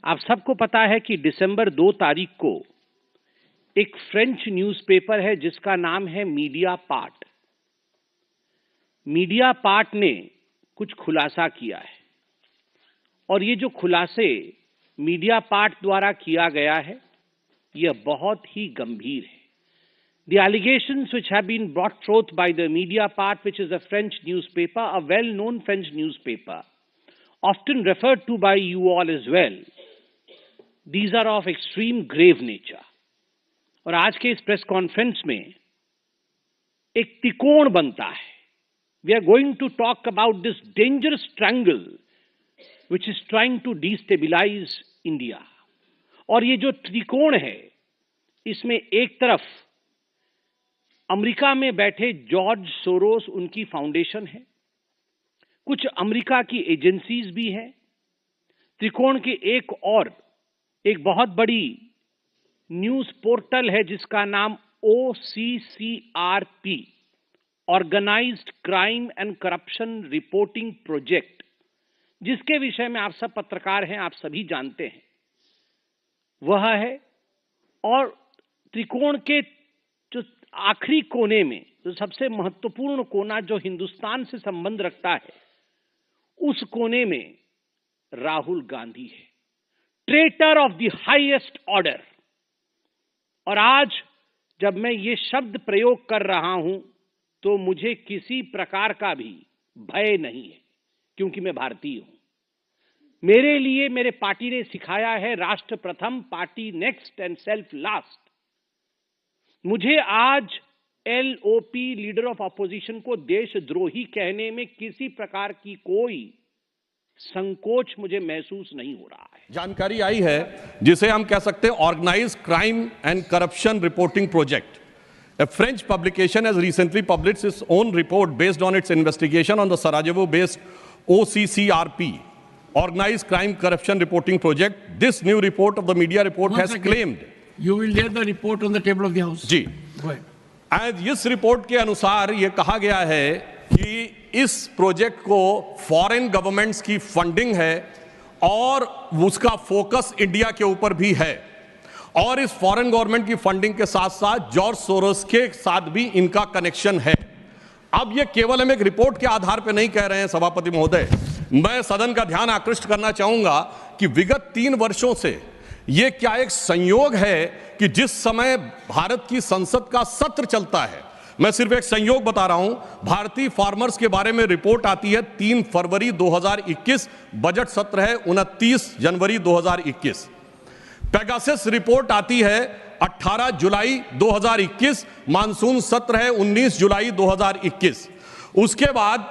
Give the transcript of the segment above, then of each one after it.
आप सबको पता है कि दिसंबर 2 तारीख को एक फ्रेंच न्यूज़पेपर है जिसका नाम है मीडिया पार्ट। मीडिया पार्ट ने कुछ खुलासा किया है और ये जो खुलासे मीडिया पार्ट द्वारा किया गया है यह बहुत ही गंभीर है। The allegations which have been brought forth by the media part, which is a French newspaper, a well-known French newspaper, often referred to by you all as well, these are of extreme grave nature. और आज के इस press conference में एक त्रिकोण बनता है। We are going to talk about this dangerous triangle which is trying to destabilize India. और ये जो त्रिकोण है, इसमें एक तरफ अमेरिका में बैठे जॉर्ज सोरोस उनकी फाउंडेशन है, कुछ अमेरिका की एजेंसीज भी हैं। त्रिकोण के एक बहुत बड़ी न्यूज पोर्टल है जिसका नाम OCCRP, organised crime and corruption reporting project, जिसके विषय में आप सब पत्रकार हैं, आप सभी जानते हैं, वह है। और त्रिकोण के जो आखिरी कोने में जो सबसे महत्वपूर्ण कोना जो हिंदुस्तान से संबंध रखता है, उस कोने में राहुल गांधी है, traitor of the highest order. और आज जब मैं ये शब्द प्रयोग कर रहा हूं तो मुझे किसी प्रकार का भी भय नहीं है, क्योंकि मैं भारतीय हूं। मेरे लिए मेरे पार्टी ने सिखाया है राष्ट्र प्रथम, party next and self last. मुझे आज LOP, लीडर ऑफ अपोजिशन, को देशद्रोही कहने में किसी प्रकार की कोई संकोच मुझे महसूस नहीं हो रहा है। जानकारी आई है जिसे हम कह सकते हैं organised crime and corruption reporting project. A French publication has recently published its own report based on its investigation on the Sarajevo-based OCCRP, Organized Crime Corruption Reporting Project. This new report of the media report has claimed. You will lay the report on the table of the House. जी। Go ahead. आज इस report के अनुसार यह कहा गया है कि इस प्रोजेक्ट को फॉरेन गवर्नमेंट्स की फंडिंग है और उसका फोकस इंडिया के ऊपर भी है, और इस फॉरेन गवर्नमेंट की फंडिंग के साथ साथ जॉर्ज सोरोस के साथ भी इनका कनेक्शन है। अब यह केवल हम एक रिपोर्ट के आधार पर नहीं कह रहे हैं सभापति महोदय, मैं सदन का ध्यान आकृष्ट करना चाहूंगा कि विगत 3 वर्षों से यह क्या एक संयोग है कि जिस समय भारत की संसद का सत्र चलता है, मैं सिर्फ एक संयोग बता रहा हूं, भारतीय फार्मर्स के बारे में रिपोर्ट आती है 3 फरवरी 2021, बजट सत्र है 29 जनवरी 2021। पेगासस रिपोर्ट आती है 18 जुलाई 2021, मानसून सत्र है 19 जुलाई 2021। उसके बाद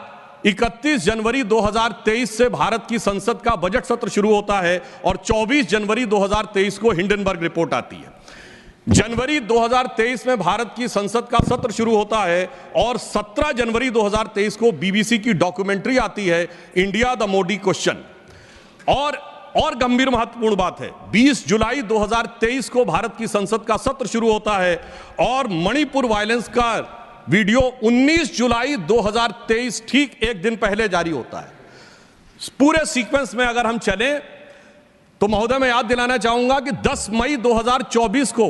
31 जनवरी 2023 से भारत की संसद का बजट सत्र शुरू होता है और 24 जनवरी 2023 को हिंडनबर्ग रिपोर्ट आती है। जनवरी 2023 में भारत की संसद का सत्र शुरू होता है और 17 जनवरी 2023 को BBC की डॉक्यूमेंट्री आती है, इंडिया द मोदी क्वेश्चन। और गंभीर महत्वपूर्ण बात है, 20 जुलाई 2023 को भारत की संसद का सत्र शुरू होता है और मणिपुर वायलेंस का वीडियो 19 जुलाई 2023, ठीक एक दिन पहले जारी होता है। पूरे सीक्वेंस में अगर हम चलें तो महोदय मैं याद दिलाना चाहूंगा कि 10 मई 2024 को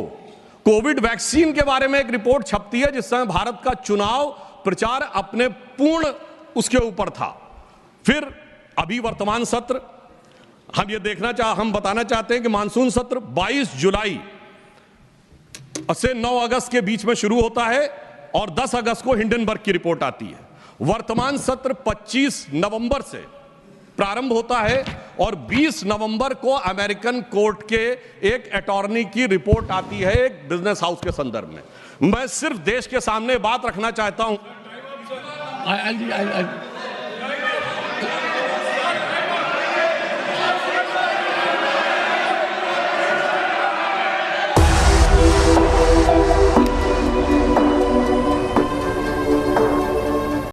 कोविड वैक्सीन के बारे में एक रिपोर्ट छपती है, जिस समय भारत का चुनाव प्रचार अपने पूर्ण उसके ऊपर था। फिर अभी वर्तमान सत्र हम बताना चाहते हैं कि मानसून सत्र 22 जुलाई से 9 अगस्त के बीच में शुरू होता है और 10 अगस्त को हिंडनबर्ग की रिपोर्ट आती है। वर्तमान सत्र 25 नवंबर से प्रारंभ होता है और 20 नवंबर को अमेरिकन कोर्ट के एक अटॉर्नी की रिपोर्ट आती है एक बिजनेस हाउस के संदर्भ में। मैं सिर्फ देश के सामने बात रखना चाहता हूं।